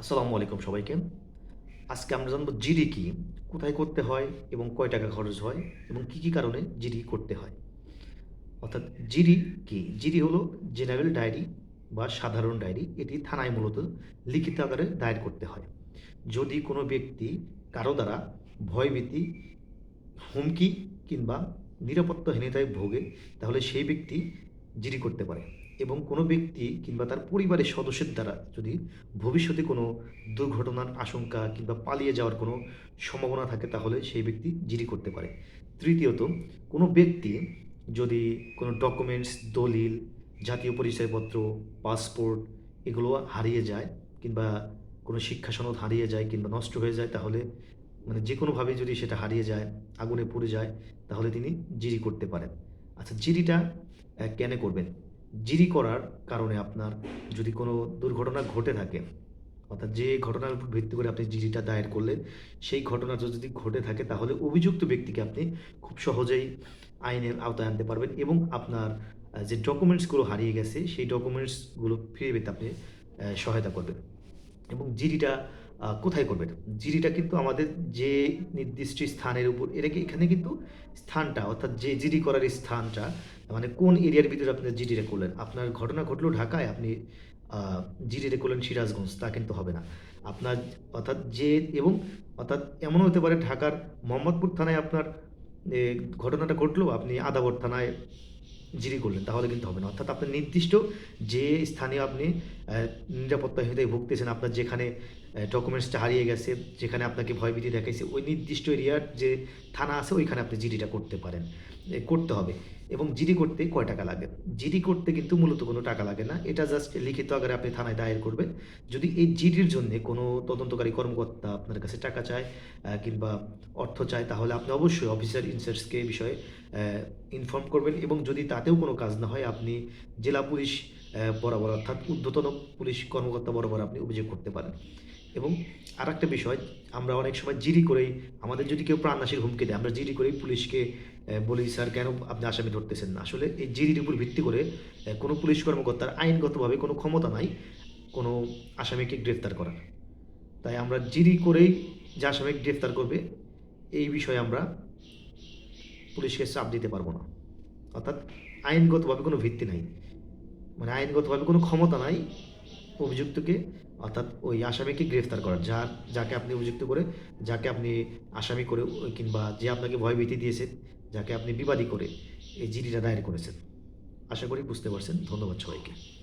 আসসালামু আলাইকুম সবাইকে। আজকে আমরা জানবো জিডি কি, কোথায় করতে হয় এবং কয় টাকা খরচ হয় এবং কি কারণে জিডি করতে হয়। অর্থাৎ জিডি কি? জিডি হলো জেনারেল ডায়েরি বা সাধারণ ডায়েরি। এটি থানায় মূলত লিখিত আকারে দায়ের করতে হয়। যদি কোনো ব্যক্তি কারো দ্বারা ভয়ভীতি, হুমকি কিংবা নিরাপত্তাহীনতায় ভোগে, তাহলে সেই ব্যক্তি জিডি করতে পারে। এবং কোনো ব্যক্তি কিংবা তার পরিবারের সদস্যের দ্বারা যদি ভবিষ্যতে কোনো দুর্ঘটনার আশঙ্কা কিংবা পালিয়ে যাওয়ার কোনো সম্ভাবনা থাকে, তাহলে সেই ব্যক্তি জিডি করতে পারে। তৃতীয়ত, কোনো ব্যক্তি যদি কোনো ডকুমেন্টস, দলিল, জাতীয় পরিচয়পত্র, পাসপোর্ট এগুলো হারিয়ে যায় কিংবা কোনো শিক্ষা সনদ হারিয়ে যায় কিংবা নষ্ট হয়ে যায়, তাহলে মানে যেকোনোভাবে যদি সেটা হারিয়ে যায়, আগুনে পুড়ে যায়, তাহলে তিনি জিডি করতে পারেন। আচ্ছা, জিডিটা কেন করবেন? জিডি করার কারণে আপনার যদি কোনো দুর্ঘটনা ঘটে থাকে, অর্থাৎ যে ঘটনার উপর ভিত্তি করে আপনি জিডিটা দায়ের করলেন, সেই ঘটনাটা যদি ঘটে থাকে, তাহলে অভিযুক্ত ব্যক্তিকে আপনি খুব সহজেই আইনের আওতায় আনতে পারবেন এবং আপনার যে ডকুমেন্টসগুলো হারিয়ে গেছে, সেই ডকুমেন্টসগুলো ফিরে পেতে আপনি সহায়তা করবেন। এবং জিডিটা কোথায় করবেন? জিডিটা কিন্তু আমাদের যে নির্দিষ্ট স্থানের উপর এখানে কিন্তু স্থানটা, অর্থাৎ যে জিডি করার স্থানটা, মানে কোন এরিয়ার ভিতরে আপনি জিডিটা করলেন। আপনার ঘটনা ঘটলো ঢাকায়, আপনি আ জিডিটা করলেন সিরাজগঞ্জ, তা কিন্তু হবে না। আপনার অর্থাৎ এবং অর্থাৎ এমনও হতে পারে ঢাকার মোহাম্মদপুর থানায় আপনার এ ঘটনাটা ঘটলো, আপনি আদাবর থানায় জিডি করলেন, তাহলে কিন্তু হবে না। অর্থাৎ আপনার নির্দিষ্ট যে স্থানীয় আপনি নিরাপত্তাহীনতায় ভুগতেছেন, আপনার যেখানে ডকুমেন্টসটা হারিয়ে গেছে, যেখানে আপনাকে ভয়ভীতি দেখাইছে, ওই নির্দিষ্ট এরিয়ার যে থানা আছে, ওইখানে আপনি জিডিটা করতে পারেন। করতে হবে। এবং জিডি করতে কয় টাকা লাগে? জিডি করতে কিন্তু মূলত কোনো টাকা লাগে না। এটা জাস্ট লিখিত আকারে আপনি থানায় দায়ের করবেন। যদি এই জিডির জন্যে কোনো তদন্তকারী কর্মকর্তা আপনার কাছে টাকা চায় কিংবা অর্থ চায়, তাহলে আপনি অবশ্যই অফিসার ইনচার্জকে এই বিষয়ে ইনফর্ম করবেন এবং যদি তাতেও কোনো কাজ না হয়, আপনি জেলা পুলিশ বরাবর, অর্থাৎ ঊর্ধ্বতন পুলিশ কর্মকর্তা বরাবর আপনি অভিযোগ করতে পারেন। এবং আরেকটা বিষয়, আমরা অনেক সময় জিডি করেই, আমাদের যদি কেউ প্রাণনাশের হুমকি দেয়, আমরা জিডি করেই পুলিশকে বলি, "স্যার কেন আপনি আসামি ধরতেছেন না?" আসলে এই জিডির উপর ভিত্তি করে কোনো পুলিশ কর্মকর্তার আইনগতভাবে কোনো ক্ষমতা নাই কোনো আসামিকে গ্রেফতার করার। তাই আমরা জিডি করেই যে আসামি গ্রেফতার করবে, এই বিষয়ে আমরা পুলিশকে চাপ দিতে পারবো না। অর্থাৎ আইনগতভাবে কোনো ভিত্তি নাই। মানে আইনগতভাবে কোনো ক্ষমতা নাই অভিযুক্তকে, অর্থাৎ ওই আসামিকে গ্রেফতার করার। যাকে আপনি অভিযুক্ত করে, যাকে আপনি আসামি করে কিংবা যে আপনাকে ভয়ভীতি দিয়েছে, যাকে আপনি বিবাদী করে এই জিডিটা দায়ের করেছেন। আশা করি বুঝতে পারছেন। ধন্যবাদ সবাইকে।